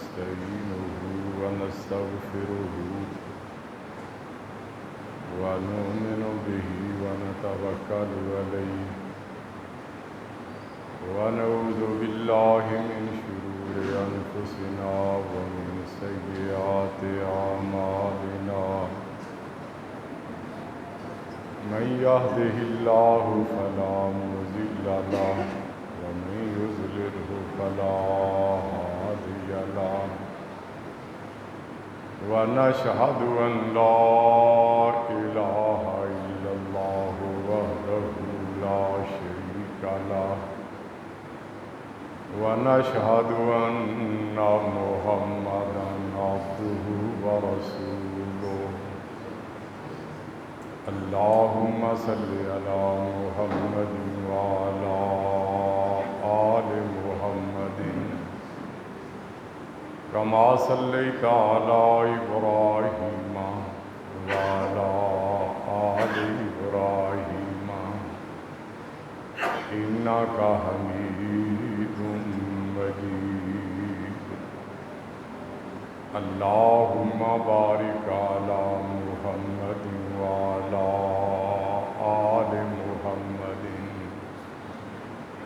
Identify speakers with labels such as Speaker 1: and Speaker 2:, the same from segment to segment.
Speaker 1: ونستعينه ونستغفره ونؤمن به ونتوكل عليه ونعوذ بالله من شرور أنفسنا ومن سيئات أعمالنا من يهده الله فلا مضل له ومن يضلله فلا هادي له ونشهد أن لا إله إلا الله وحده لا شريك له ونشهد أن محمدا عبده ورسوله اللهم صل على محمد وعلى آل محمد كما صليت على إبراهيم وعلى آل إبراهيم إنك حميد مجيد اللهم بارك على محمد وعلى آل محمد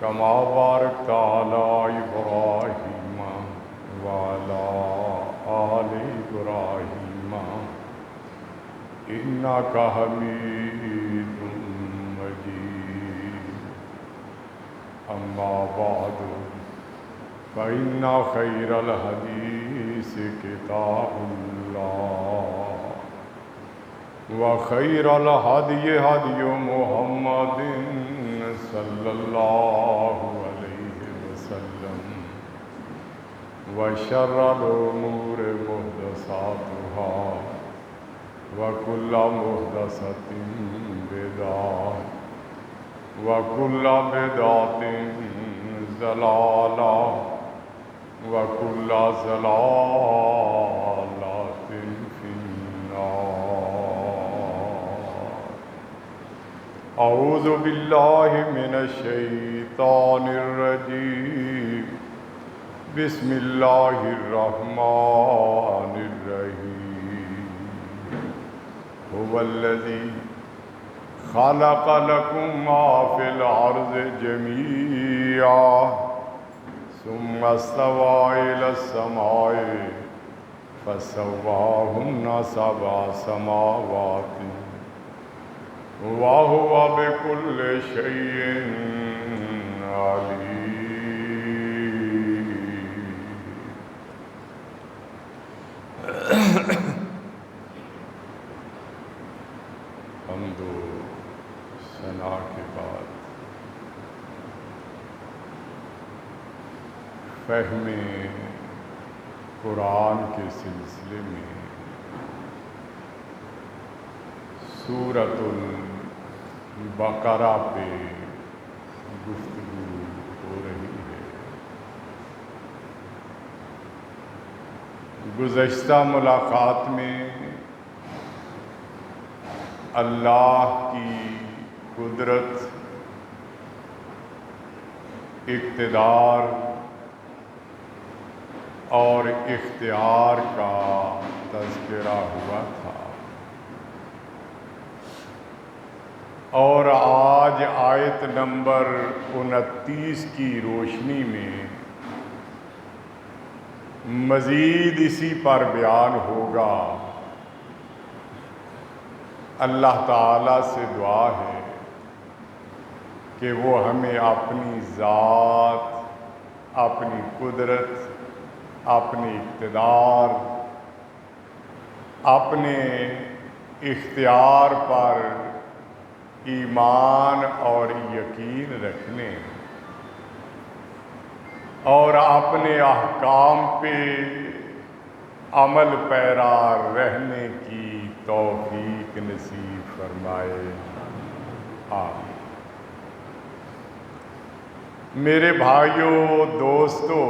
Speaker 1: كما باركت على إبراهيم وعلى آل إبراهيم إنك حميد مجيد أما بعد فإن خير الحديث كتاب الله وخير الهدي هدي محمد صلى الله عليه وسلم وشر الأمور محدثاتها وكل محدثة بدعة وكل بدعة ضلالة وكل ضلالة في النار أعوذ بالله من الشيطان الرجيم بسم الله الرحمن الرحيم هو الذي خلق لكم ما في الأرض جميعا ثم استوى إلى السماء فسواهن سبع سماوات وهو بكل شيء عليم. حمد و ثنا کے بعد فہم قرآن کے سلسلے میں سورۃ البقرہ پہ گفتگو ہو رہی ہے. گزشتہ ملاقات میں اللہ کی قدرت، اقتدار اور اختیار کا تذکرہ ہوا تھا، اور آج آیت نمبر 29 کی روشنی میں مزید اسی پر بیان ہوگا. اللہ تعالیٰ سے دعا ہے کہ وہ ہمیں اپنی ذات، اپنی قدرت، اپنی اقتدار، اپنے اختیار پر ایمان اور یقین رکھنے اور اپنے احکام پہ عمل پیرا رہنے کی توفیق نصیب فرمائے. آمین. میرے بھائیوں، دوستو،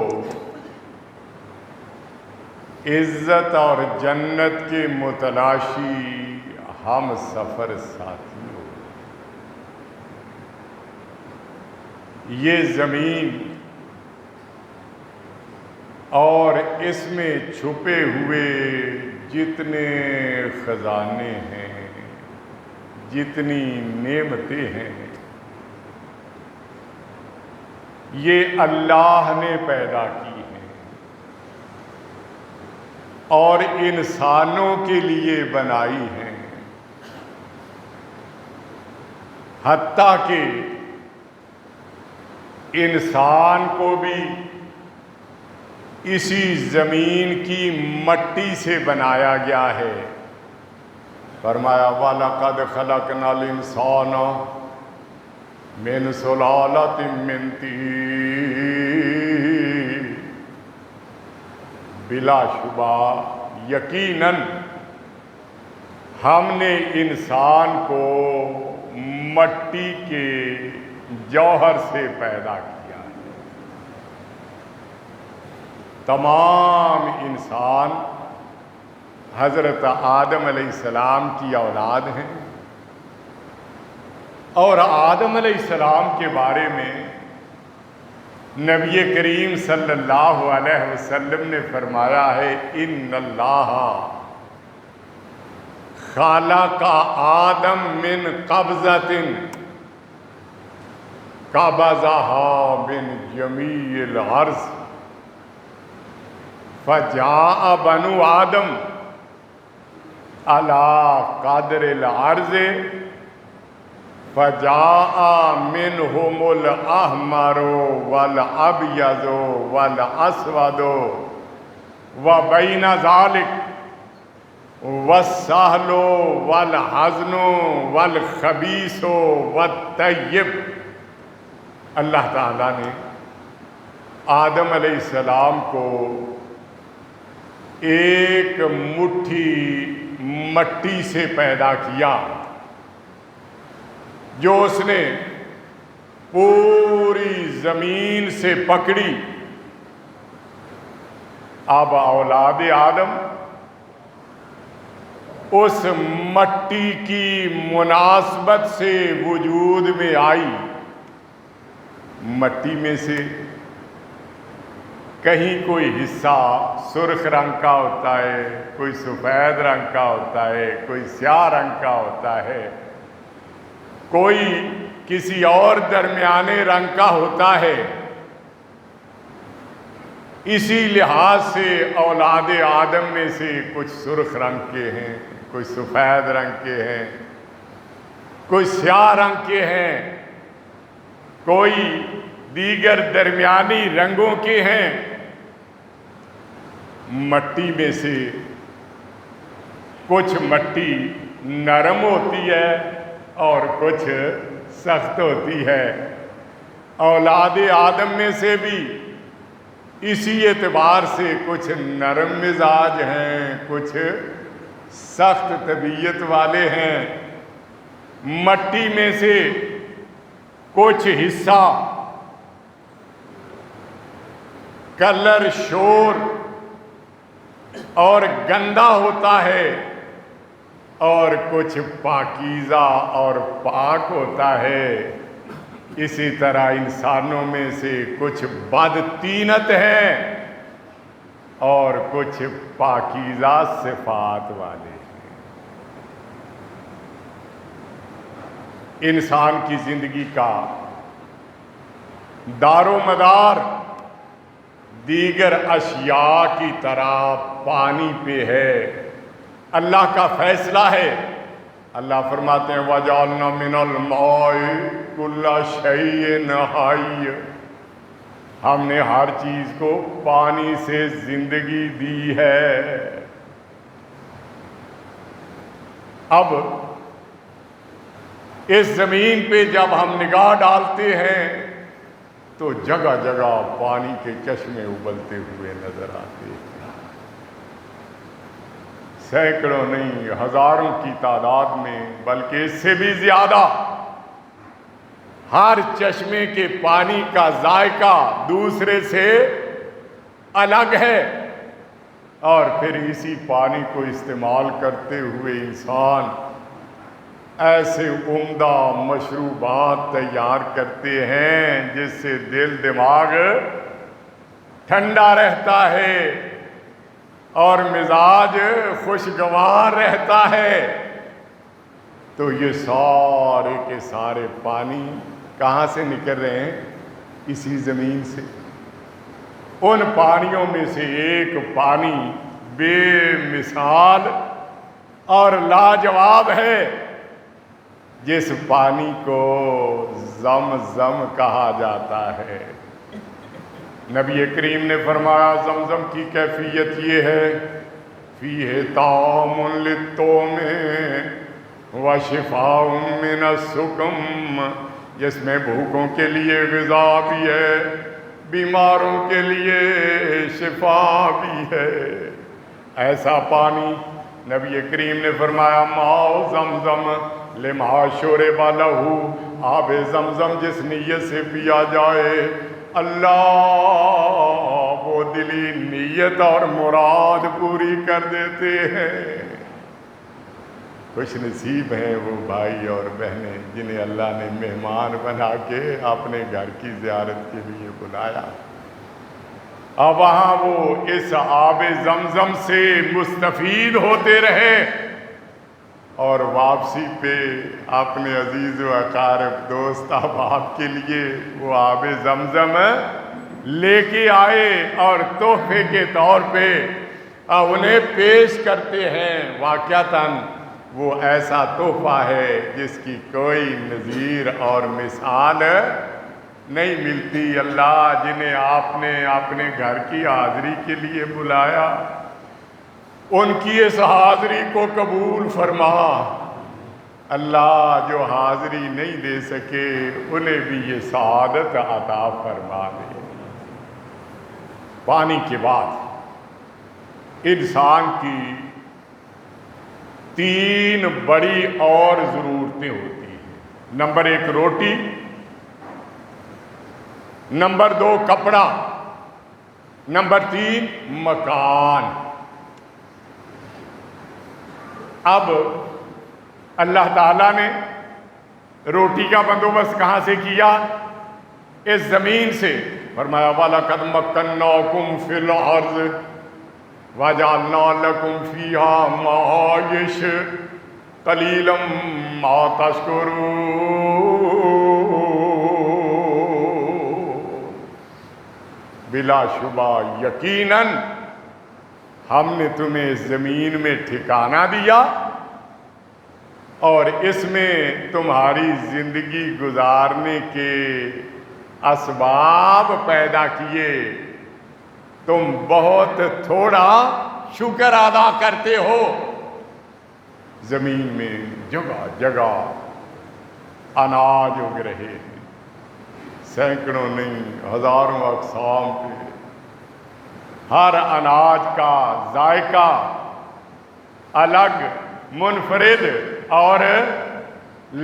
Speaker 1: عزت اور جنت کے متلاشی ہم سفر ساتھیوں، یہ زمین
Speaker 2: اور اس میں چھپے ہوئے جتنے خزانے ہیں، جتنی نعمتیں ہیں، یہ اللہ نے پیدا کی ہیں اور انسانوں کے لیے بنائی ہیں، حتیٰ کہ انسان کو بھی اسی زمین کی مٹی سے بنایا گیا ہے۔ فرمایا وَلَقَدْ خَلَقْنَا الْإِنسَانَ مِنْ سُلَالَةٍ مِّن طِینٍ، بلا شبہ یقیناً ہم نے انسان کو مٹی کے جوہر سے پیدا کیا۔ تمام انسان حضرت آدم علیہ السلام کی اولاد ہیں، اور آدم علیہ السلام کے بارے میں نبی کریم صلی اللہ علیہ وسلم نے فرمایا ہے ان اللہ خلق آدم من قبضۃ قبضہا من جمیع الارض فجاء بنو آدم علی قدر الارض فجاء منہم الاحمر والابیض والاسود وبین ذلک والسہل والحزن والخبیث والطیب۔ اللہ تعالیٰ نے آدم علیہ السلام کو ایک مٹھی مٹی سے پیدا کیا جو اس نے پوری زمین سے پکڑی۔ اب اولاد آدم اس مٹی کی مناسبت سے وجود میں آئی۔ مٹی میں سے کہیں کوئی حصہ سرخ رنگ کا ہوتا ہے، کوئی سفید رنگ کا ہوتا ہے، کوئی سیاہ رنگ کا ہوتا ہے، کوئی کسی اور درمیانے رنگ کا ہوتا ہے۔ اسی لحاظ سے اولاد آدم میں سے کچھ سرخ رنگ کے ہیں، کوئی سفید رنگ کے ہیں، کوئی سیاہ رنگ کے ہیں، کوئی دیگر درمیانی رنگوں کے ہیں۔ مٹی میں سے کچھ مٹی نرم ہوتی ہے اور کچھ سخت ہوتی ہے۔ اولاد آدم میں سے بھی اسی اعتبار سے کچھ نرم مزاج ہیں، کچھ سخت طبیعت والے ہیں۔ مٹی میں سے کچھ حصہ کلر شور اور گندا ہوتا ہے اور کچھ پاکیزہ اور پاک ہوتا ہے۔ اسی طرح انسانوں میں سے کچھ بدطینت ہیں اور کچھ پاکیزہ صفات والے ہیں۔ انسان کی زندگی کا دار و مدار دیگر اشیاء کی طرح پانی پہ ہے۔ اللہ کا فیصلہ ہے۔ اللہ فرماتے ہیں وَجَعَلْنَا مِنَ الْمَاءِ كُلَّ شَيْءٍ حَيٍّ، ہم نے ہر چیز کو پانی سے زندگی دی ہے۔ اب اس زمین پہ جب ہم نگاہ ڈالتے ہیں تو جگہ جگہ پانی کے چشمے ابلتے ہوئے نظر آتے ہیں۔ سینکڑوں نہیں، ہزاروں کی تعداد میں، بلکہ اس سے بھی زیادہ۔ ہر چشمے کے پانی کا ذائقہ دوسرے سے الگ ہے، اور پھر اسی پانی کو استعمال کرتے ہوئے انسان ایسے عمدہ مشروبات تیار کرتے ہیں جس سے دل دماغ ٹھنڈا رہتا ہے اور مزاج خوشگوار رہتا ہے، تو یہ سارے کے سارے پانی کہاں سے نکل رہے ہیں؟ اسی زمین سے۔ ان پانیوں میں سے ایک پانی بے مثال اور لاجواب ہے، جس پانی کو زمزم کہا جاتا ہے۔ نبی کریم نے فرمایا زمزم کی کیفیت یہ ہے، فیہ طعام للطعم وشفاء من السقم، جس میں بھوکوں کے لیے غذا بھی ہے، بیماروں کے لیے شفا بھی ہے۔ ایسا پانی نبی کریم نے فرمایا ماء زمزم لما شرب لہ، آب زمزم جس نیت سے پیا جائے، اللہ وہ دلی نیت اور مراد پوری کر دیتے ہیں۔ خوش نصیب ہیں وہ بھائی اور بہنیں جنہیں اللہ نے مہمان بنا کے اپنے گھر کی زیارت کے لیے بلایا، اور وہاں وہ اس آب زمزم سے مستفید ہوتے رہے، اور واپسی پہ اپنے عزیز و اقارب دوست احباب کے لیے وہ آب زمزم لے کے آئے اور تحفے کے طور پہ انہیں پیش کرتے ہیں۔ واقعتاً وہ ایسا تحفہ ہے جس کی کوئی نظیر اور مثال نہیں ملتی۔ اللہ جنہیں آپ نے اپنے گھر کی حاضری کے لیے بلایا، ان کی اس حاضری کو قبول فرما۔ اللہ جو حاضری نہیں دے سکے انہیں بھی یہ سعادت عطا فرما دے۔ پانی کے بعد انسان کی 3 بڑی اور ضرورتیں ہوتی ہیں۔ نمبر 1 روٹی، نمبر 2 کپڑا، نمبر 3 مکان۔ اب اللہ تعالیٰ نے روٹی کا بندوبست کہاں سے کیا؟ اس زمین سے۔ فرمایا وَلَقَدْ مَكَّنَّاكُمْ فِي الْأَرْضِ وَجَعَلْنَا لَكُمْ فِيهَا مَعَايِشَ قَلِيلًا مَا تَشْكُرُونَ۔ بلا شبہ یقیناً ہم نے تمہیں اس زمین میں ٹھکانہ دیا اور اس میں تمہاری زندگی گزارنے کے اسباب پیدا کیے، تم بہت تھوڑا شکر ادا کرتے ہو۔ زمین میں جگہ جگہ اناج اگ رہے ہیں، سینکڑوں نہیں ہزاروں اقسام کے۔ ہر اناج کا ذائقہ الگ، منفرد اور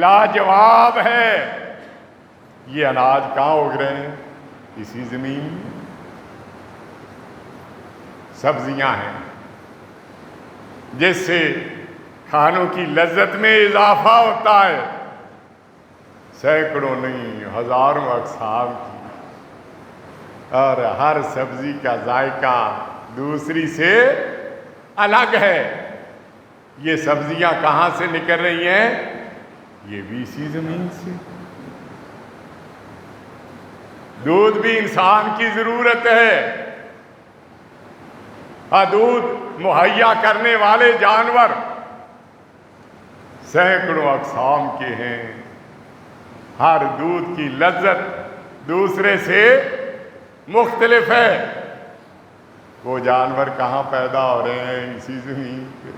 Speaker 2: لاجواب ہے۔ یہ اناج کہاں اگ رہے ہیں؟ اسی زمین میں۔ سبزیاں ہیں جس سے کھانوں کی لذت میں اضافہ ہوتا ہے، سینکڑوں نہیں ہزاروں اقسام کی، اور ہر سبزی کا ذائقہ دوسری سے الگ ہے۔ یہ سبزیاں کہاں سے نکل رہی ہیں؟ یہ بھی اسی زمین سے۔ دودھ بھی انسان کی ضرورت ہے، اور دودھ مہیا کرنے والے جانور سینکڑوں اقسام کے ہیں۔ ہر دودھ کی لذت دوسرے سے مختلف ہے۔ وہ جانور کہاں پیدا ہو رہے ہیں؟ اسی زمین پہ۔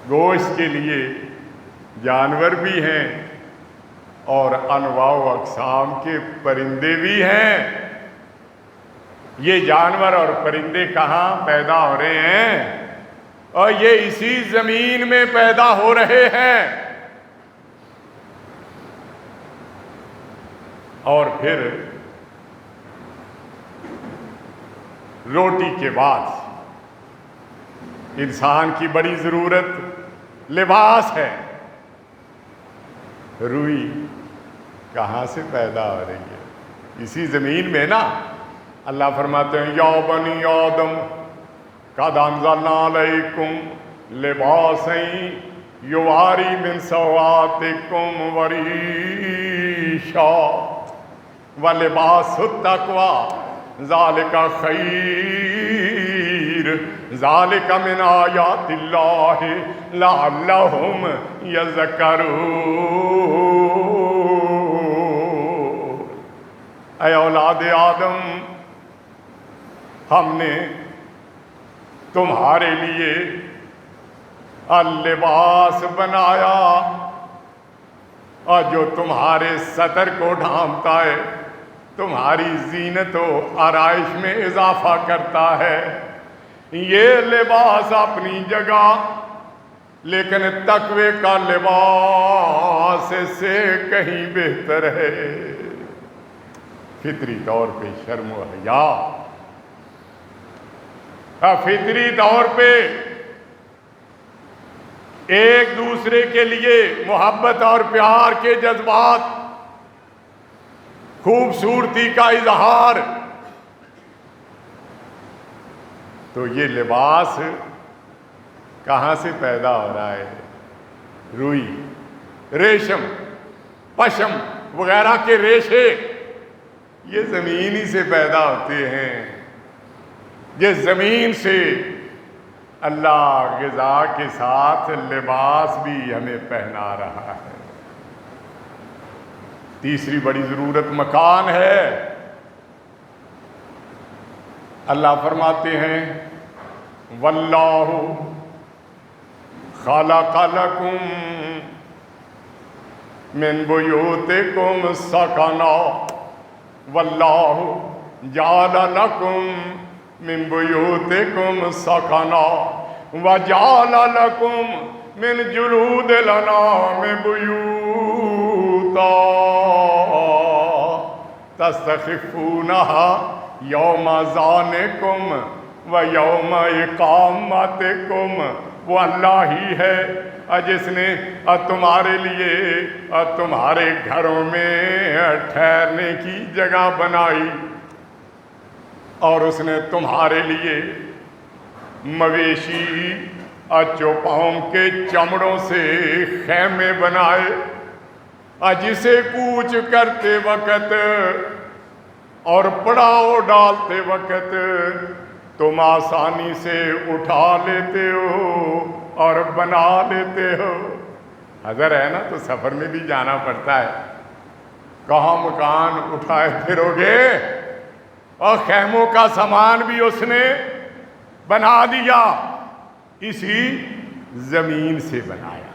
Speaker 2: گوشت کے لیے جانور بھی ہیں اور انواع و اقسام کے پرندے بھی ہیں۔ یہ جانور اور پرندے کہاں پیدا ہو رہے ہیں؟ اور یہ اسی زمین میں پیدا ہو رہے ہیں۔ اور پھر روٹی کے بعد انسان کی بڑی ضرورت لباس ہے۔ روئی کہاں سے پیدا ہو رہی ہے؟ اسی زمین میں نا اللہ فرماتے ہیں یا بنی آدم قد انزلنا علیکم لباسا یواری من سوآتکم وریشا ولباس التقوی ذالک خیر ذالک من آیات اللہ لعلہم یذکرون۔ اے اولاد آدم، ہم نے تمہارے لیے اللباس بنایا، اور جو تمہارے سطر کو ڈھانپتا ہے، تمہاری زینت و آرائش میں اضافہ کرتا ہے۔ یہ لباس اپنی جگہ، لیکن تقوی کا لباس سے کہیں بہتر ہے۔ فطری طور پہ شرم و حیا، فطری طور پہ ایک دوسرے کے لیے محبت اور پیار کے جذبات، خوبصورتی کا اظہار، تو یہ لباس کہاں سے پیدا ہو رہا ہے؟ روئی، ریشم، پشم وغیرہ کے ریشے یہ زمین ہی سے پیدا ہوتے ہیں۔ یہ زمین سے اللہ غذا کے ساتھ لباس بھی ہمیں پہنا رہا ہے۔ تیسری بڑی ضرورت مکان ہے۔ اللہ فرماتے ہیں واللہ خلق لکم من بیوتکم سکنا واللہ جعل لکم من بیوتکم سکنا وجعل لکم من جلود الانعام بیوتا تستخفونہا یوم ذانکم و یوم اقامتکم۔ وہ اللہ ہی ہے جس نے تمہارے لیے تمہارے گھروں میں ٹھہرنے کی جگہ بنائی، اور اس نے تمہارے لیے مویشی چوپاؤں کے چمڑوں سے خیمے بنائے، جسے کوچ کرتے وقت اور پڑاؤ ڈالتے وقت تم آسانی سے اٹھا لیتے ہو اور بنا لیتے ہو۔ حضر ہے نا تو سفر میں بھی جانا پڑتا ہے، کہاں مکان اٹھائے پھرو گے؟ اور خیموں کا سامان بھی اس نے بنا دیا، اسی زمین سے بنایا۔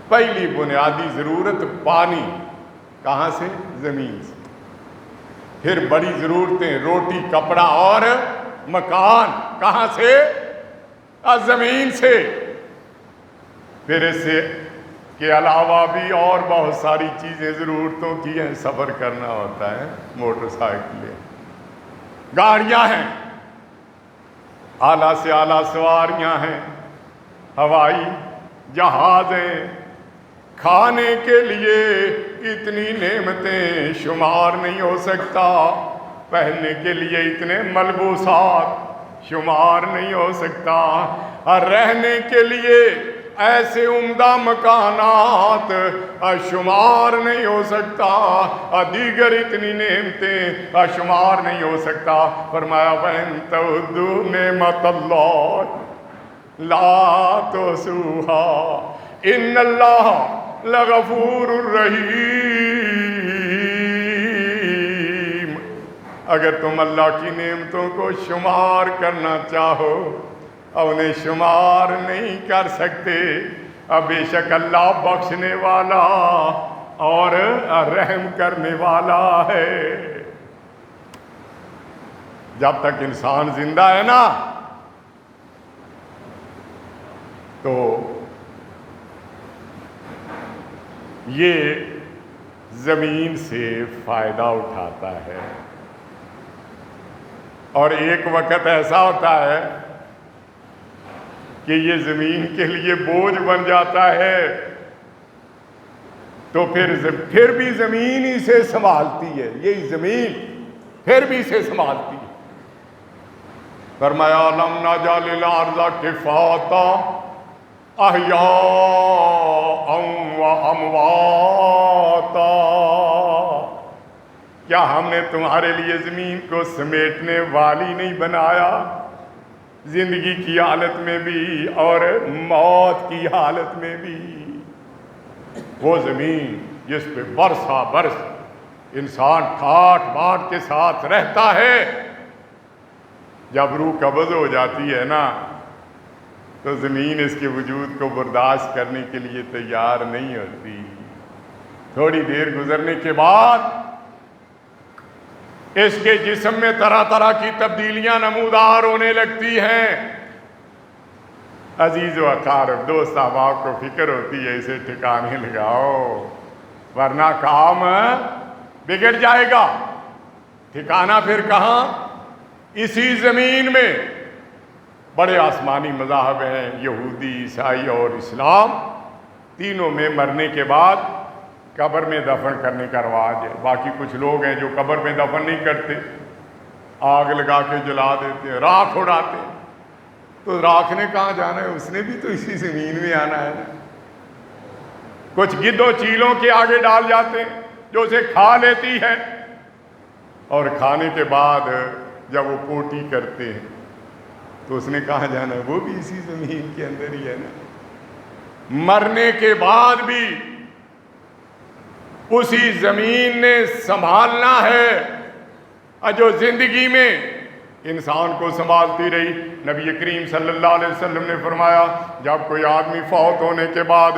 Speaker 2: پہلی بنیادی ضرورت پانی، کہاں سے؟ زمین سے۔ پھر بڑی ضرورتیں روٹی، کپڑا اور مکان، کہاں سے؟ زمین سے۔ پھر اس سے کے علاوہ بھی اور بہت ساری چیزیں ضرورتوں کی ہیں، سفر کرنا ہوتا ہے، موٹر سائیکلیں، گاڑیاں ہیں، اعلیٰ سے اعلیٰ سواریاں ہیں، ہوائی جہاز ہیں، کھانے کے لیے اتنی نعمتیں شمار نہیں ہو سکتا، پہننے کے لیے اتنے ملبوسات شمار نہیں ہو سکتا، اور رہنے کے لیے ایسے عمدہ مکانات شمار نہیں ہو سکتا، دیگر اتنی نعمتیں شمار نہیں ہو سکتا۔ فرمایا وَإِن تَعُدُّوا نِعْمَتَ اللَّهِ لَا تُحْصُوهَا إِنَّ اللَّهَ لَغَفُورٌ رَحِيمٌ۔ اگر تم اللہ کی نعمتوں کو شمار کرنا چاہو، انہیں شمار نہیں کر سکتے، بے شک اللہ بخشنے والا اور رحم کرنے والا ہے۔ جب تک انسان زندہ ہے نا تو یہ زمین سے فائدہ اٹھاتا ہے، اور ایک وقت ایسا ہوتا ہے کہ یہ زمین کے لیے بوجھ بن جاتا ہے، تو پھر بھی زمین ہی سے سنبھالتی ہے، یہی زمین پھر بھی اسے سنبھالتی ہے۔ فرمایا لم نجعل الارض کفاتا احیاء و امواتا، کیا ہم نے تمہارے لیے زمین کو سمیٹنے والی نہیں بنایا، زندگی کی حالت میں بھی اور موت کی حالت میں بھی؟ وہ زمین جس پہ برسا برس انسان ٹھاٹ باٹ کے ساتھ رہتا ہے، جب روح قبض ہو جاتی ہے نا تو زمین اس کے وجود کو برداشت کرنے کے لیے تیار نہیں ہوتی۔ تھوڑی دیر گزرنے کے بعد اس کے جسم میں طرح طرح کی تبدیلیاں نمودار ہونے لگتی ہیں۔ عزیز و اقارب، دوست احباب کو فکر ہوتی ہے اسے ٹھکانے لگاؤ ورنہ کام بگڑ جائے گا۔ ٹھکانا پھر کہاں؟ اسی زمین میں۔ بڑے آسمانی مذاہب ہیں، یہودی، عیسائی اور اسلام، تینوں میں مرنے کے بعد قبر میں دفن کرنے کا رواج ہے۔ باقی کچھ لوگ ہیں جو قبر میں دفن نہیں کرتے، آگ لگا کے جلا دیتے ہیں، راکھ اڑاتے ہیں۔ تو راکھ نے کہاں جانا ہے؟ اس نے بھی تو اسی زمین میں آنا ہے نا۔ کچھ گدھوں چیلوں کے آگے ڈال جاتے ہیں جو اسے کھا لیتی ہے، اور کھانے کے بعد جب وہ پوٹی کرتے ہیں تو اس نے کہاں جانا ہے؟ وہ بھی اسی زمین کے اندر ہی ہے نا۔ مرنے کے بعد بھی اسی زمین نے سنبھالنا ہے جو زندگی میں انسان کو سنبھالتی رہی۔ نبی کریم صلی اللہ علیہ وسلم نے فرمایا جب کوئی آدمی فوت ہونے کے بعد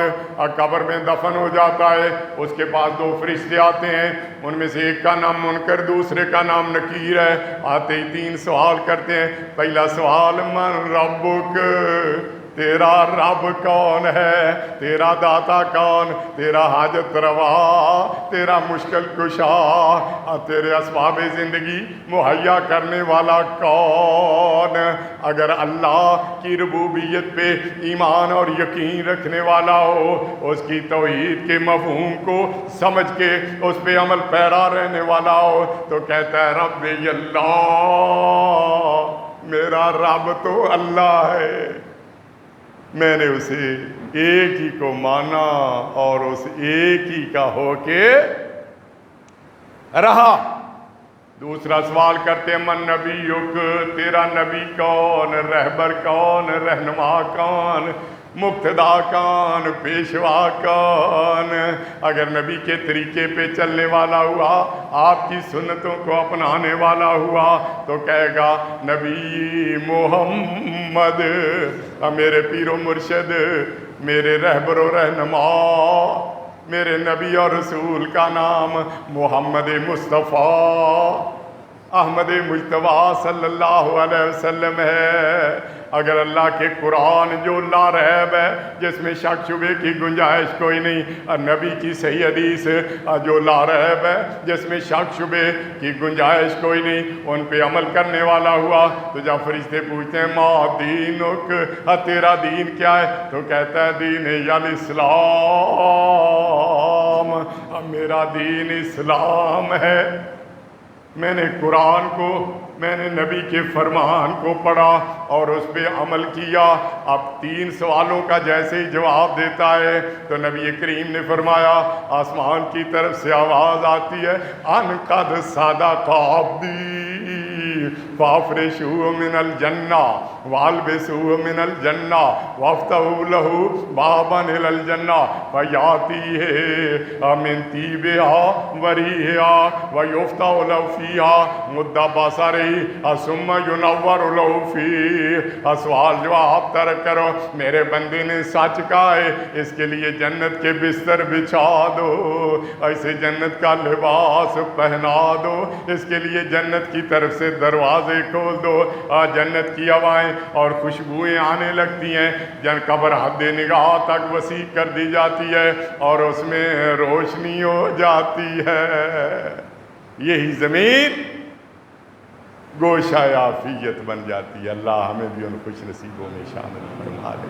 Speaker 2: قبر میں دفن ہو جاتا ہے، اس کے پاس دو فرشتے آتے ہیں، ان میں سے ایک کا نام منکر، دوسرے کا نام نکیر ہے۔ آتے ہی تین سوال کرتے ہیں۔ پہلا سوال من ربک، تیرا رب کون ہے، تیرا داتا کون، تیرا حاجت روا، تیرا مشکل کشا، تیرے اسباب زندگی مہیا کرنے والا کون؟ اگر اللہ کی ربوبیت پہ ایمان اور یقین رکھنے والا ہو، اس کی توحید کے مفہوم کو سمجھ کے اس پہ عمل پیرا رہنے والا ہو، تو کہتا ہے رب اللہ، میرا رب تو اللہ ہے، میں نے اسے ایک ہی کو مانا اور اس ایک ہی کا ہو کے رہا۔ دوسرا سوال کرتے ہیں من نبیک، تیرا نبی کون، رہبر کون، رہنما کون، مقتدا کون، پیشوا کون؟ اگر نبی کے طریقے پہ چلنے والا ہوا، آپ کی سنتوں کو اپنانے والا ہوا، تو کہے گا نبی محمد، میرے پیر و مرشد، میرے رہبر و رہنما، میرے نبی اور رسول کا نام محمد مصطفیٰ احمد مجتبیٰ صلی اللہ علیہ وسلم ہے۔ اگر اللہ کے قرآن جو لا ریب ہے، جس میں شک شبے کی گنجائش کوئی نہیں، اور نبی کی صحیح حدیث جو لا ریب ہے، جس میں شک شبے کی گنجائش کوئی نہیں، ان پہ عمل کرنے والا ہوا، تو جب فرشتے پوچھتے ہیں ما دینک، تیرا دین کیا ہے، تو کہتا ہے دین الاسلام، میرا دین اسلام ہے۔ میں نے قرآن کو، میں نے نبی کے فرمان کو پڑھا اور اس پہ عمل کیا۔ اب تین سوالوں کا جیسے ہی جواب دیتا ہے تو نبی کریم نے فرمایا آسمان کی طرف سے آواز آتی ہے ان قد صدق عبدی فافرشوا من الجنہ والبسوا من الجنہ وافتحوا له بابا الى الجنہ فیاتیہ من طیبها وریحها ویفتح له فیہا مد بصرہ ثم ینور له فیہ۔ سوال جواب ترک کرو، میرے بندے نے سچ کہا ہے، اس کے لیے جنت کے بستر بچھا دو، ایسے جنت کا لباس پہنا دو، اس کے لیے جنت کی طرف سے دروازے کھول دو، جنت کی ہوائیں اور خوشبوئیں آنے لگتی ہیں، قبر حد نگاہ تک وسیع کر دی جاتی ہے اور اس میں روشنی ہو جاتی ہے۔ یہی زمین گوشہ عافیت بن جاتی ہے۔ اللہ ہمیں بھی ان خوش نصیبوں میں شامل فرما دے۔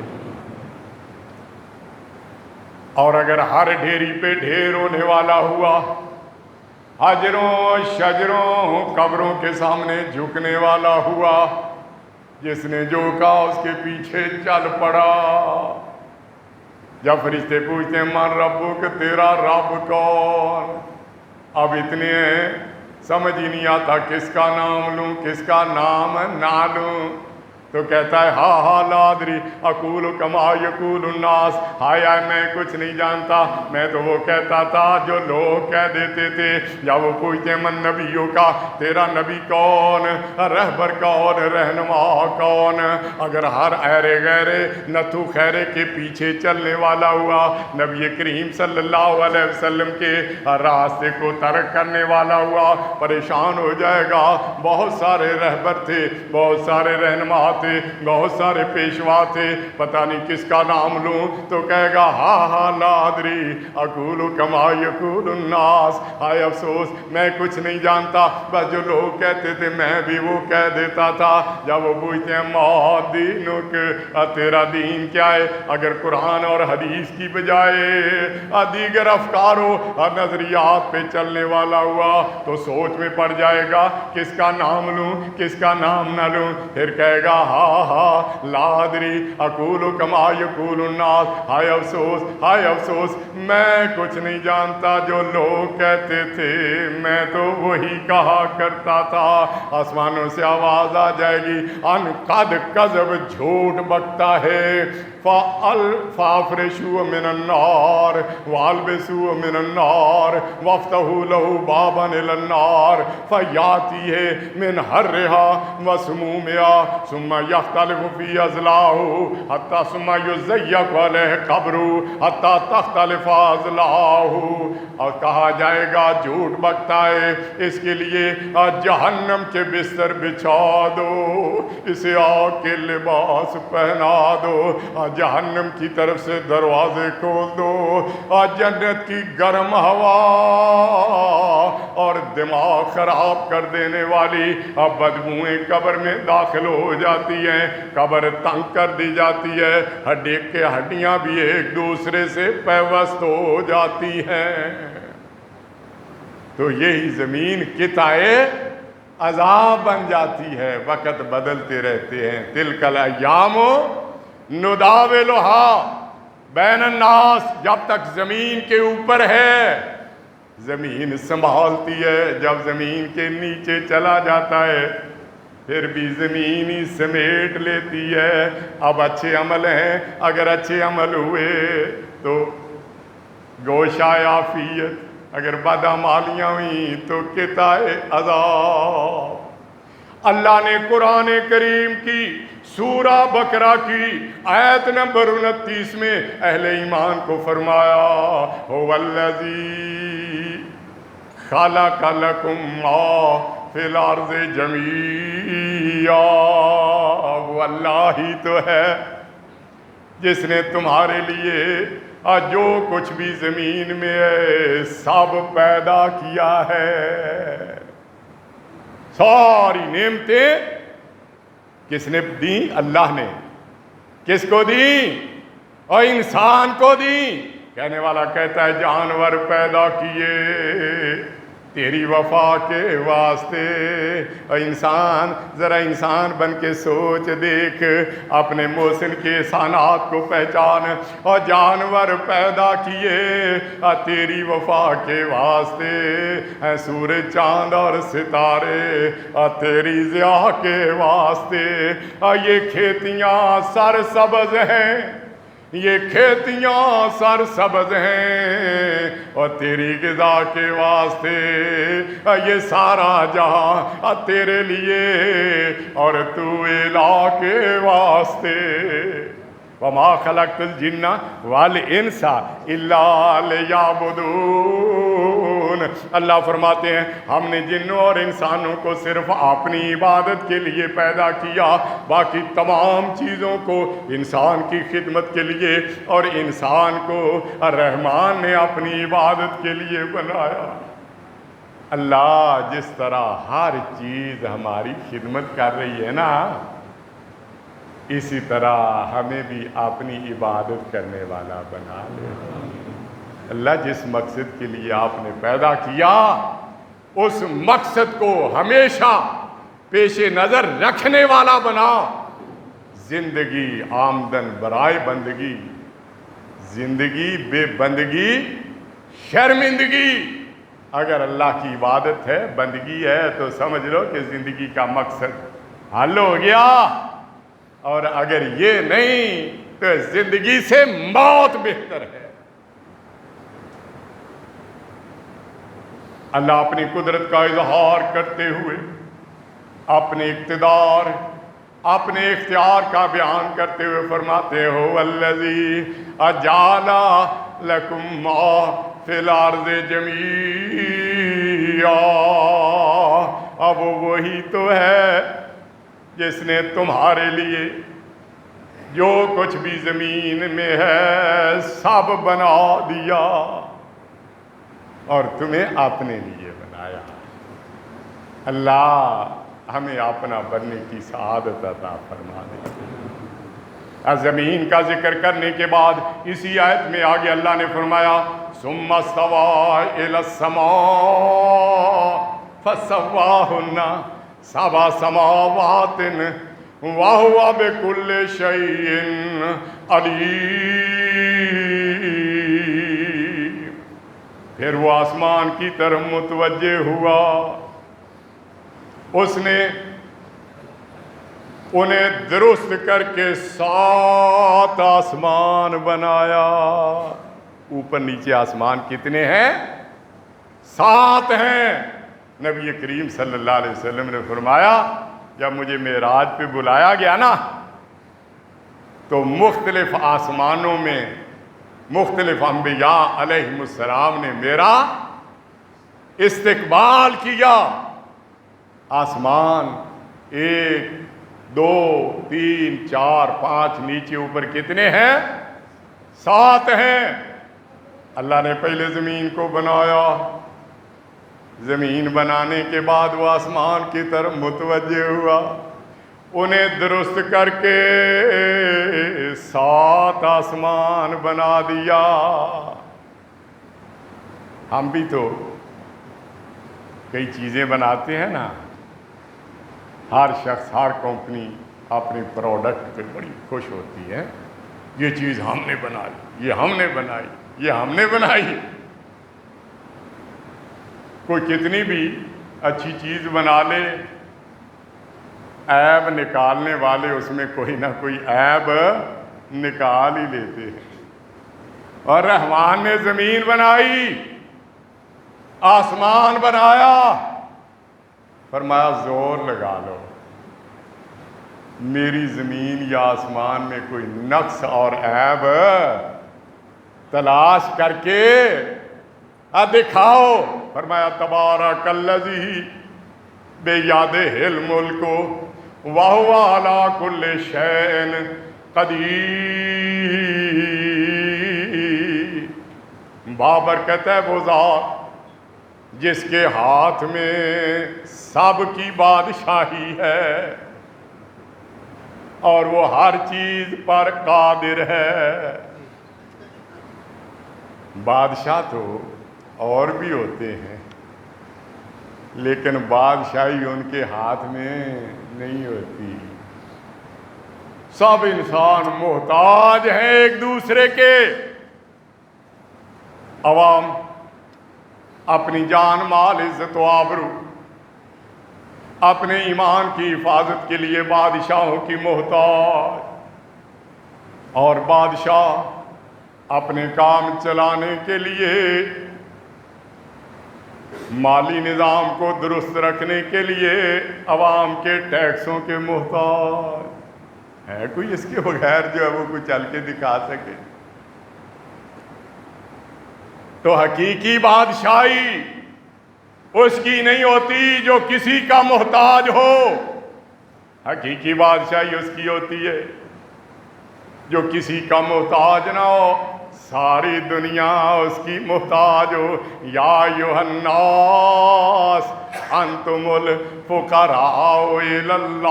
Speaker 2: اور اگر ہر ڈھیری پہ ڈھیر ہونے والا ہوا، حجروں شجروں قبروں کے سامنے جھکنے والا ہوا، جس نے جو کہا اس کے پیچھے چل پڑا۔ جب فرشتے پوچھتے ہیں من ربک، تیرا رب کون؟ اب اتنے ہیں سمجھ ہی نہیں آتا کس کا نام لوں کس کا نام نہ لوں، تو کہتا ہے ہا ہا لا ادری اقول کما یقول الناس، ہائے ہائے میں کچھ نہیں جانتا، میں تو وہ کہتا تھا جو لوگ کہہ دیتے تھے۔ یا وہ پوچھتے ہیں من نبیوں کا، تیرا نبی کون، رہبر کون، رہنما کون؟ اگر ہر ایرے غیرے نتھو خیرے کے پیچھے چلنے والا ہوا، نبی کریم صلی اللہ علیہ وسلم کے راستے کو ترک کرنے والا ہوا، پریشان ہو جائے گا۔ بہت سارے رہبر تھے، بہت سارے رہنما تھے، بہت سارے پیشوا تھے، پتہ نہیں کس کا نام لوں، تو کہے گا ہا ہا لا ادری اقول کما یقول الناس، ہائے افسوس میں کچھ نہیں جانتا، بس جو لوگ کہتے تھے میں بھی وہ کہہ دیتا تھا۔ جب وہ پوچھتے ہیں ما دینک، تیرا دین کیا ہے؟ اگر قرآن اور حدیث کی بجائے دیگر افکاروں اور نظریات پہ چلنے والا ہوا تو سوچ میں پڑ جائے گا کس کا نام لوں کس کا نام نہ لوں، پھر کہے گا ہا ہا لا ادری اقول کما یقول الناس، ہائے افسوس ہائے افسوس میں کچھ نہیں جانتا، جو لوگ کہتے تھے میں تو وہی کہا کرتا تھا۔ آسمانوں سے آواز آ جائے گی ان قد کذب، جھوٹ بکتا ہے، فافرشوا من النار والبسوا من النار وافتحوا له بابا الى النار فیاتیہ من حرها وسمومها ثم یختلف فی اضلاعه حتی ثم یضیق علیہ قبره حتی تختلف اضلاعه، اور کہا جائے گا جھوٹ بکتا ہے، اس کے لیے جہنم کے بستر بچھا دو، اسے آگ کے لباس پہنا دو، جہنم کی طرف سے دروازے کھول دو، جنت کی گرم ہوا اور دماغ خراب کر دینے والی بدبوئیں قبر میں داخل ہو جاتی ہیں، قبر تنگ کر دی جاتی ہے، ہڈیاں بھی ایک دوسرے سے پیوست ہو جاتی ہیں۔ تو یہی زمین قطعے عذاب بن جاتی ہے، وقت بدلتے رہتے ہیں۔ تلک الایام نداولھا بین الناس، جب تک زمین کے اوپر ہے زمین سنبھالتی ہے، جب زمین کے نیچے چلا جاتا ہے پھر بھی زمین ہی سمیٹ لیتی ہے۔ اب اچھے عمل ہیں، اگر اچھے عمل ہوئے تو گوشہ عافیت، اگر بدعمالیاں ہوئیں تو قطعے عذاب۔ اللہ نے قرآن کریم کی سورہ بقرہ کی آیت نمبر 29 میں اہل ایمان کو فرمایا هو الذی خلق لکم ما فی الارض جمیعا، وہ اللہ ہی تو ہے جس نے تمہارے لیے جو کچھ بھی زمین میں ہے سب پیدا کیا ہے۔ ساری نعمتیں کس نے دی؟ اللہ نے۔ کس کو دی؟ اور انسان کو دی۔ کہنے والا کہتا ہے جانور پیدا کیے تیری وفا کے واسطے، اور انسان ذرا انسان بن کے سوچ دیکھ، اپنے محسن کے احسانات کو پہچان، اور جانور پیدا کیے تیری وفا کے واسطے، سورج چاند اور ستارے تیری ضیاء کے واسطے، یہ کھیتیاں سرسبز ہیں، یہ کھیتیاں سرسبز ہیں اور تیری غذا کے واسطے، یہ سارا جہاں تیرے لیے اور تو الہ کے واسطے۔ وما خلقت الجن والانس الا لیعبدون، اللہ فرماتے ہیں ہم نے جنوں اور انسانوں کو صرف اپنی عبادت کے لیے پیدا کیا، باقی تمام چیزوں کو انسان کی خدمت کے لیے، اور انسان کو رحمان نے اپنی عبادت کے لیے بنایا۔ اللہ جس طرح ہر چیز ہماری خدمت کر رہی ہے نا، اسی طرح ہمیں بھی اپنی عبادت کرنے والا بنا لے۔ اللہ جس مقصد کے لیے آپ نے پیدا کیا اس مقصد کو ہمیشہ پیش نظر رکھنے والا بنا. زندگی آمدن برائے بندگی، زندگی بے بندگی شرمندگی. اگر اللہ کی عبادت ہے، بندگی ہے، تو سمجھ لو کہ زندگی کا مقصد حل ہو گیا. اور اگر یہ نہیں تو زندگی سے موت بہتر ہے. اللہ اپنی قدرت کا اظہار کرتے ہوئے اپنے اقتدار، اپنے اختیار کا بیان کرتے ہوئے فرماتے ہو الذی اجعل لکم ما فی الارض جمیعا. اب وہی تو ہے جس نے تمہارے لیے جو کچھ بھی زمین میں ہے سب بنا دیا اور تمہیں اپنے لیے بنایا. اللہ ہمیں اپنا بننے کی سعادت عطا فرما دے. زمین کا ذکر کرنے کے بعد اسی آیت میں آگے اللہ نے فرمایا ثم استوى الى السماء فسواهن سبع سماوات وهو بكل شيء عليم. پھر وہ آسمان کی طرف متوجہ ہوا، اس نے انہیں درست کر کے 7 آسمان بنایا. اوپر نیچے آسمان کتنے ہیں؟ 7 ہیں. نبی کریم صلی اللہ علیہ وسلم نے فرمایا جب مجھے معراج پہ بلایا گیا نا تو مختلف آسمانوں میں مختلف انبیاء علیہم السلام نے میرا استقبال کیا. آسمان 1 2 3 4 5 نیچے اوپر کتنے ہیں؟ 7 ہیں. اللہ نے پہلے زمین کو بنایا، زمین بنانے کے بعد وہ آسمان کی طرف متوجہ ہوا، انہیں درست کر کے 7 آسمان بنا دیا. ہم بھی تو کئی چیزیں بناتے ہیں نا. ہر شخص، ہر کمپنی اپنے پروڈکٹ پہ بڑی خوش ہوتی ہے. یہ چیز ہم نے بنائی، یہ ہم نے بنائی، یہ ہم نے بنائی. کوئی کتنی بھی اچھی چیز بنا لے، عیب نکالنے والے اس میں کوئی نہ کوئی عیب نکال ہی لیتے ہیں. اور رحمان نے زمین بنائی، آسمان بنایا، فرمایا زور لگا لو، میری زمین یا آسمان میں کوئی نقص اور عیب تلاش کر کے دکھاؤ. فرمایا تبارک الذی بیدہ الملک وہو علی کل شیء قدیر. بابرکت ہے وہ ذات جس کے ہاتھ میں سب کی بادشاہی ہے اور وہ ہر چیز پر قادر ہے. بادشاہ تو اور بھی ہوتے ہیں لیکن بادشاہی ان کے ہاتھ میں نہیں ہوتی. سب انسان محتاج ہیں ایک دوسرے کے. عوام اپنی جان مال عزت و آبرو اپنے ایمان کی حفاظت کے لیے بادشاہوں کی محتاج، اور بادشاہ اپنے کام چلانے کے لیے مالی نظام کو درست رکھنے کے لیے عوام کے ٹیکسوں کے محتاج. ہے کوئی اس کے بغیر جو ہے وہ کوئی چل کے دکھا سکے؟ تو حقیقی بادشاہی اس کی نہیں ہوتی جو کسی کا محتاج ہو. حقیقی بادشاہی اس کی ہوتی ہے جو کسی کا محتاج نہ ہو، ساری دنیا اس کی محتاج ہو. یا ایھا الناس انتم الفقراء الی اللہ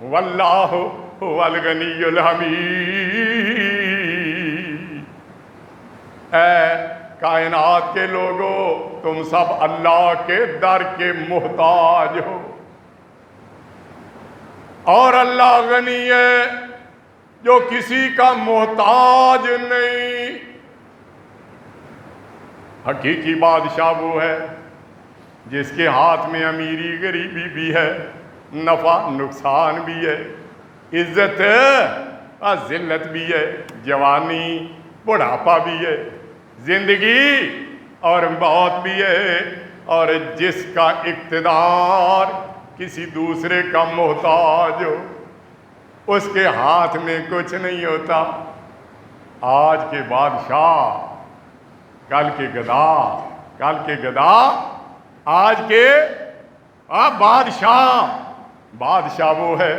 Speaker 2: واللہ هو الغنی الحمید. اے کائنات کے لوگوں، تم سب اللہ کے در کے محتاج ہو، اور اللہ غنی ہے جو کسی کا محتاج نہیں۔ حقیقی بادشاہ وہ ہے جس کے ہاتھ میں امیری غریبی بھی ہے، نفع نقصان بھی ہے، عزت اور ذلت بھی ہے، جوانی بڑھاپا بھی ہے، زندگی اور موت بھی ہے، اور جس کا اقتدار کسی دوسرے کا محتاج ہو اس کے ہاتھ میں کچھ نہیں ہوتا۔ آج کے بادشاہ کل کے گدا، کل کے گدا آج کے بادشاہ وہ ہے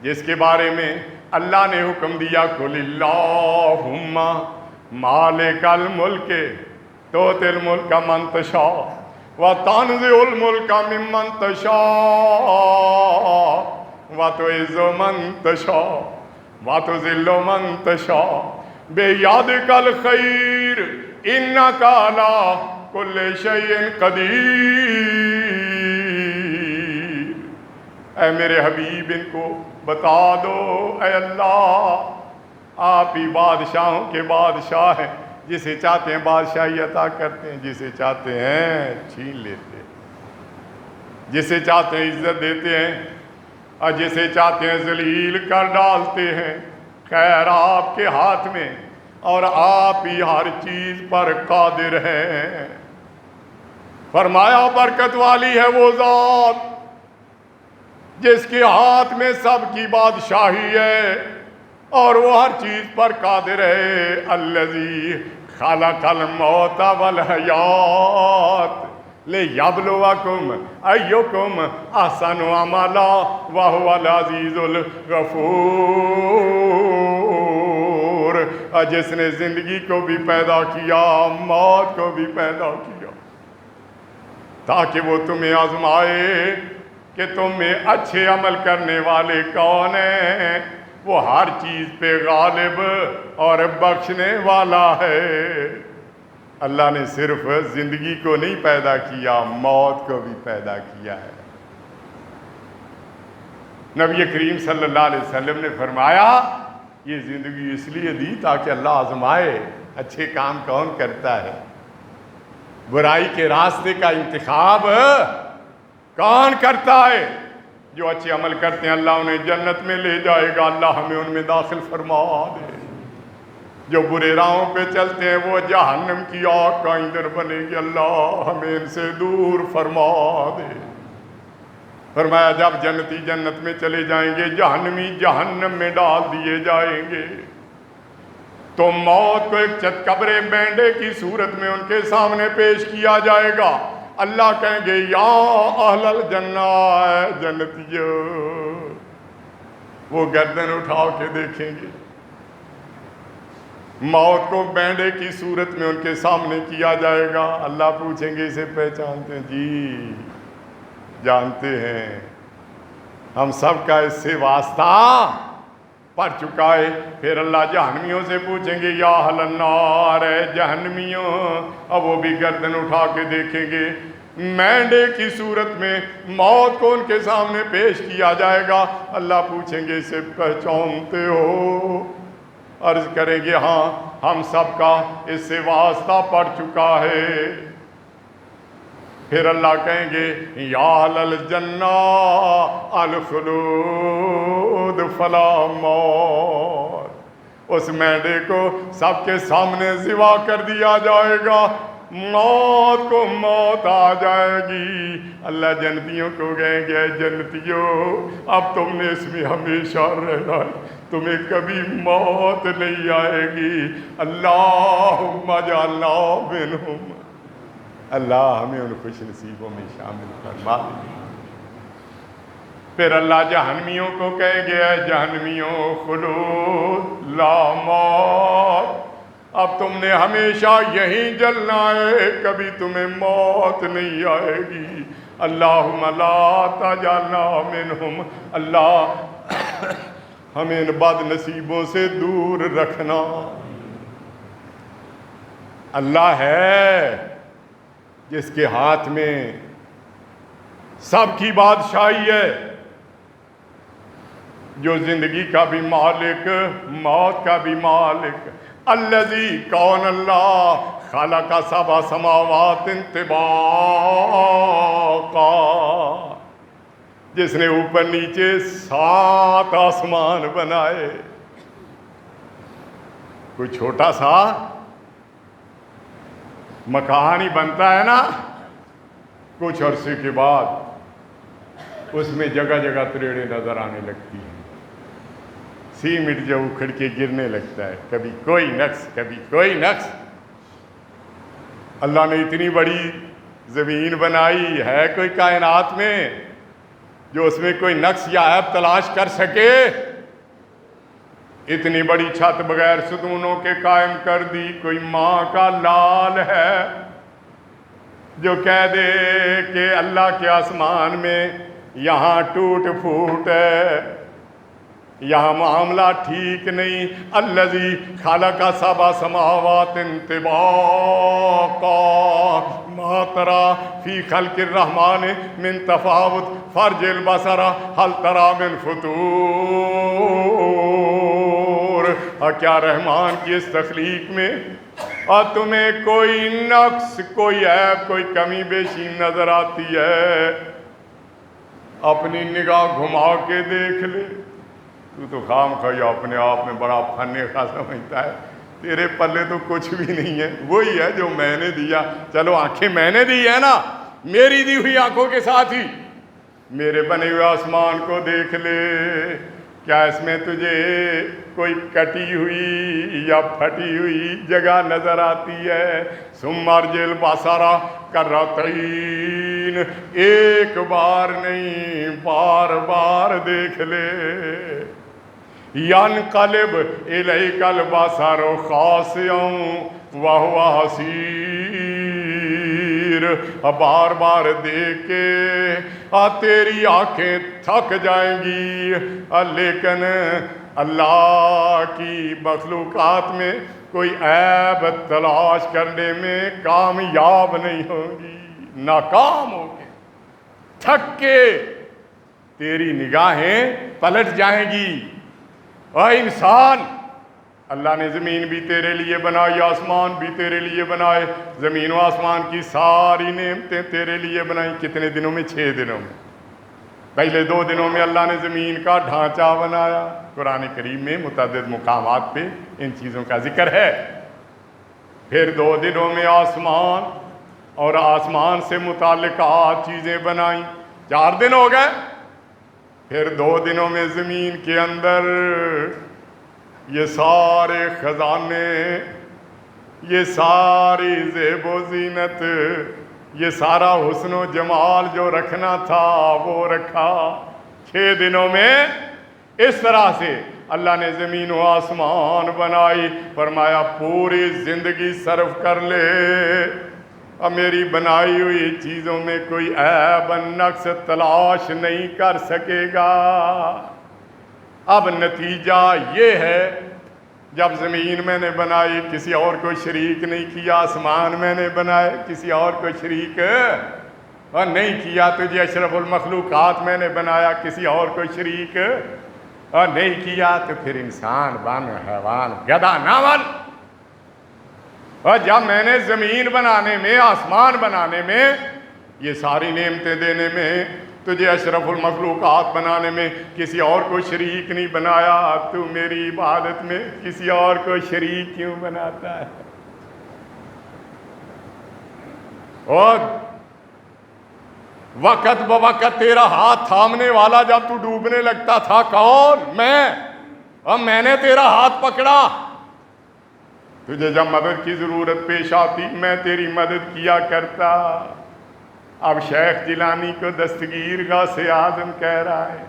Speaker 2: جس کے بارے میں اللہ نے حکم دیا قل اللہم مالک الملک تؤتی الملک من تشاء وتنزع الملک ممن تشاء وتعز من تشاء وتذل من تشاء بیدک الخیر انک علی کل شیء قدیر۔ اے میرے حبیب ان کو بتا دو، اے اللہ آپ ہی بادشاہوں کے بادشاہ ہیں، جسے چاہتے ہیں بادشاہی عطا کرتے ہیں، جسے چاہتے ہیں چھین لیتے ہیں، جسے چاہتے ہیں عزت دیتے ہیں اور جسے چاہتے ہیں ذلیل کر ڈالتے ہیں۔ خیر آپ کے ہاتھ میں، اور آپ ہی ہر چیز پر قادر ہیں۔ فرمایا برکت والی ہے وہ ذات جس کے ہاتھ میں سب کی بادشاہی ہے اور وہ ہر چیز پر قادر ہے۔ الذی خلق الموت والحیات لیبلوکم ایکم احسن عملا وہو العزیز الغفور۔ جس نے زندگی کو بھی پیدا کیا، موت کو بھی پیدا کیا، تاکہ وہ تمہیں آزمائے کہ تم میں اچھے عمل کرنے والے کون ہیں۔ وہ ہر چیز پہ غالب اور بخشنے والا ہے۔ اللہ نے صرف زندگی کو نہیں پیدا کیا، موت کو بھی پیدا کیا ہے۔ نبی کریم صلی اللہ علیہ وسلم نے فرمایا یہ زندگی اس لیے دی تاکہ اللہ آزمائے اچھے کام کون کرتا ہے، برائی کے راستے کا انتخاب کون کرتا ہے۔ جو اچھے عمل کرتے ہیں اللہ انہیں جنت میں لے جائے گا، اللہ ہمیں ان میں داخل فرما دے۔ جو برے راہوں پہ چلتے ہیں وہ جہنم کی آگ کا ایندھن بنے گی، اللہ ہمیں ان سے دور فرما دے۔ فرمایا جب جنتی جنت میں چلے جائیں گے، جہنمی جہنم میں ڈال دیے جائیں گے، تو موت کو ایک چتکبر بینڈے کی صورت میں ان کے سامنے پیش کیا جائے گا۔ اللہ کہیں گے یا اہل الجنہ، اے جنتیو۔ وہ گردن اٹھا کے دیکھیں گے، موت کو بینڈے کی صورت میں ان کے سامنے کیا جائے گا۔ اللہ پوچھیں گے اسے پہچانتے ہیں؟ جی جانتے ہیں، ہم سب کا اس سے واسطہ پڑ چکا ہے۔ پھر اللہ جہنمیوں سے پوچھیں گے یا اہل النار، اے جہنمیوں۔ اب وہ بھی گردن اٹھا کے دیکھیں گے، مینڈے کی صورت میں موت کو ان کے سامنے پیش کیا جائے گا۔ اللہ پوچھیں گے اسے پہچانتے ہو؟ عرض کریں گے ہاں، ہم سب کا اس سے واسطہ پڑ چکا ہے۔ پھر اللہ کہیں گے یا اہل الجنہ الخلود فلا موت۔ اس مینڈے کو سب کے سامنے ذبح کر دیا جائے گا، موت کو موت آ جائے گی۔ اللہ جنتیوں کو کہیں گے جنتیوں اب تم نے اس میں ہمیشہ رہنا ہے، تمہیں کبھی موت نہیں آئے گی۔ اللہم اجعلنا منہم، اللہ ہمیں ان خوش نصیبوں میں شامل فرما دے۔ پھر اللہ جہنمیوں کو کہیں گے اے جہنمیوں خلود لا موت، اب تم نے ہمیشہ یہیں جلنا ہے، کبھی تمہیں موت نہیں آئے گی۔ اللہم لا تجعلنا منہم، اللہ ہمیں ان بد نصیبوں سے دور رکھنا۔ اللہ ہے جس کے ہاتھ میں سب کی بادشاہی ہے، جو زندگی کا بھی مالک، موت کا بھی مالک۔ الذی کون اللہ خلق سبع سماوات طباقا، جس نے اوپر نیچے 7 آسمان بنائے۔ کوئی چھوٹا سا مکان ہی بنتا ہے نا، کچھ عرصے کے بعد اس میں جگہ جگہ تریڑیں نظر آنے لگتی ہیں، سیمنٹ جو اکھڑ کے گرنے لگتا ہے، کبھی کوئی نقص کبھی کوئی نقص۔ اللہ نے اتنی بڑی زمین بنائی ہے، کوئی کائنات میں جو اس میں کوئی نقص یا عیب تلاش کر سکے؟ اتنی بڑی چھت بغیر ستونوں کے قائم کر دی۔ کوئی ماں کا لال ہے جو کہہ دے کہ اللہ کے آسمان میں یہاں ٹوٹ پھوٹ ہے، یہاں معاملہ ٹھیک نہیں۔ الذی خلق سبع سماوات طباقا ما تری فی خلق الرحمن من تفاوت فرجع البصر هل تری من فطور۔ اور کیا رحمان کی اس تخلیق میں اور تمہیں کوئی نقص، کوئی عیب، کوئی کمی بیشی نظر آتی ہے؟ اپنی نگاہ گھما کے دیکھ لے۔ تو خام خواہ اپنے آپ میں بڑا فن کا سمجھتا ہے، تیرے پلے تو کچھ بھی نہیں ہے، وہی ہے جو میں نے دیا۔ چلو آنکھیں میں نے دی ہے نا، میری دی ہوئی آنکھوں کے ساتھ ہی میرے بنے ہوئے آسمان کو دیکھ لے۔ کیا اس میں تجھے کوئی کٹی ہوئی یا پھٹی ہوئی جگہ نظر آتی ہے؟ ثم ارجع البصر کرتین، ایک بار نہیں بار بار دیکھ لے۔ ینقلب الیک البصر خاسئا وہو حسیر، بار بار دیکھ کے تیری آنکھیں تھک جائیں گی، لیکن اللہ کی مخلوقات میں کوئی عیب تلاش کرنے میں کامیاب نہیں ہوگی، ناکام ہوگی، تھک کے تیری نگاہیں پلٹ جائیں گی۔ اے انسان، اللہ نے زمین بھی تیرے لیے بنائی، آسمان بھی تیرے لیے بنائے، زمین و آسمان کی ساری نعمتیں تیرے لیے بنائیں۔ کتنے دنوں میں؟ 6 دنوں میں۔ پہلے 2 دنوں میں اللہ نے زمین کا ڈھانچہ بنایا، قرآن کریم میں متعدد مقامات پہ ان چیزوں کا ذکر ہے۔ پھر 2 دنوں میں آسمان اور آسمان سے متعلقات چیزیں بنائیں، 4 دن ہو گئے۔ پھر 2 دنوں میں زمین کے اندر یہ سارے خزانے، یہ ساری زیب و زینت، یہ سارا حسن و جمال جو رکھنا تھا وہ رکھا۔ 6 دنوں میں اس طرح سے اللہ نے زمین و آسمان بنائی، فرمایا پوری زندگی صرف کر لے اور میری بنائی ہوئی چیزوں میں کوئی عیب نقص تلاش نہیں کر سکے گا۔ اب نتیجہ یہ ہے، جب زمین میں نے بنائی کسی اور کو شریک نہیں کیا، آسمان میں نے بنائے کسی اور کو شریک اور نہیں کیا، تجھے اشرف المخلوقات میں نے بنایا کسی اور کو شریک اور نہیں کیا، تو پھر انسان بن، حیوان، گدھا نہ بن۔ اور جب میں نے زمین بنانے میں، آسمان بنانے میں، یہ ساری نعمتیں دینے میں، تجھے اشرف المخلوقات بنانے میں کسی اور کو شریک نہیں بنایا، تو میری عبادت میں کسی اور کو شریک کیوں بناتا ہے؟ اور وقت بوقت تیرا ہاتھ تھامنے والا جب تو ڈوبنے لگتا تھا، کون؟ میں۔ اور میں نے تیرا ہاتھ پکڑا، تجھے جب مدد کی ضرورت پیش آتی میں تیری مدد کیا کرتا۔ اب شیخ جیلانی کو دستگیر غوث اعظم کہہ رہا ہے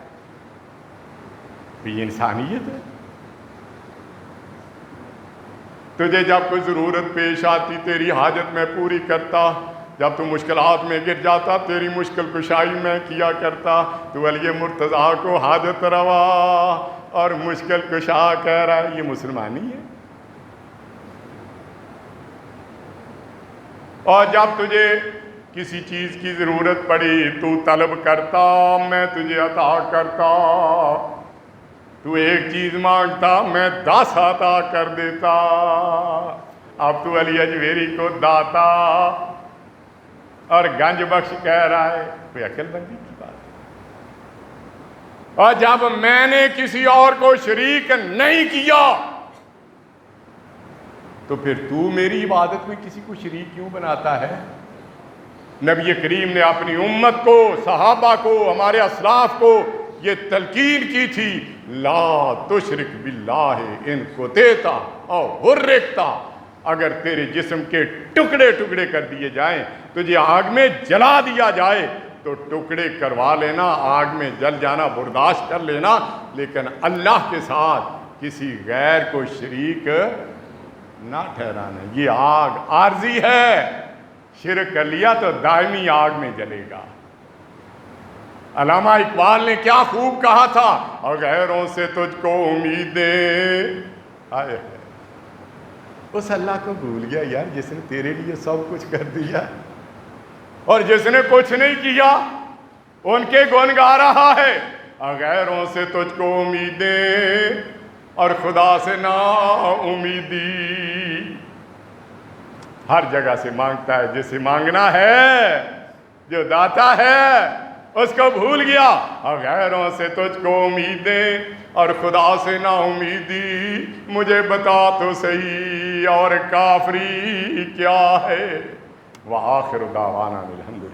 Speaker 2: کہ یہ انسانیت ہے۔ تجھے جب کوئی ضرورت پیش آتی تیری حاجت میں پوری کرتا، جب تو مشکلات میں گر جاتا تیری مشکل کشائی میں کیا کرتا۔ تو علی مرتضیٰ کو حاجت روا اور مشکل کشا کہہ رہا ہے، یہ مسلمانی ہے؟ اور جب تجھے کسی چیز کی ضرورت پڑی تو طلب کرتا، میں تجھے عطا کرتا، تو ایک چیز مانگتا میں 10 عطا کر دیتا۔ اب تو علی اجمیری کو داتا اور گنج بخش کہہ رہا ہے، کوئی عقل بندی کی بات ہے؟ اور جب میں نے کسی اور کو شریک نہیں کیا تو پھر تو میری عبادت میں کسی کو شریک کیوں بناتا ہے؟ نبی کریم نے اپنی امت کو، صحابہ کو، ہمارے اسلاف کو یہ تلقین کی تھی، لا تشرک باللہ ان کتیتا اور حرکتا، اگر تیرے جسم کے ٹکڑے ٹکڑے کر دیے جائیں، تجھے آگ میں جلا دیا جائے تو ٹکڑے کروا لینا، آگ میں جل جانا برداشت کر لینا، لیکن اللہ کے ساتھ کسی غیر کو شریک نہ ٹھہرانا۔ یہ آگ عارضی ہے، شرک کر لیا تو دائمی آگ میں جلے گا۔ علامہ اقبال نے کیا خوب کہا تھا، اور غیروں سے تجھ کو امیدیں، آئے اس اللہ کو بھول گیا یار جس نے تیرے لیے سب کچھ کر دیا، اور جس نے کچھ نہیں کیا ان کے گن گا رہا ہے۔ اور غیروں سے تجھ کو امیدیں اور خدا سے نا امیدی، ہر جگہ سے مانگتا ہے جسے مانگنا ہے، جو داتا ہے اس کو بھول گیا۔ اور غیروں سے تجھ کو امیدیں اور خدا سے نا امیدی، مجھے بتا تو صحیح اور کافری کیا ہے۔ وآخر دعوانا الحمدللہ۔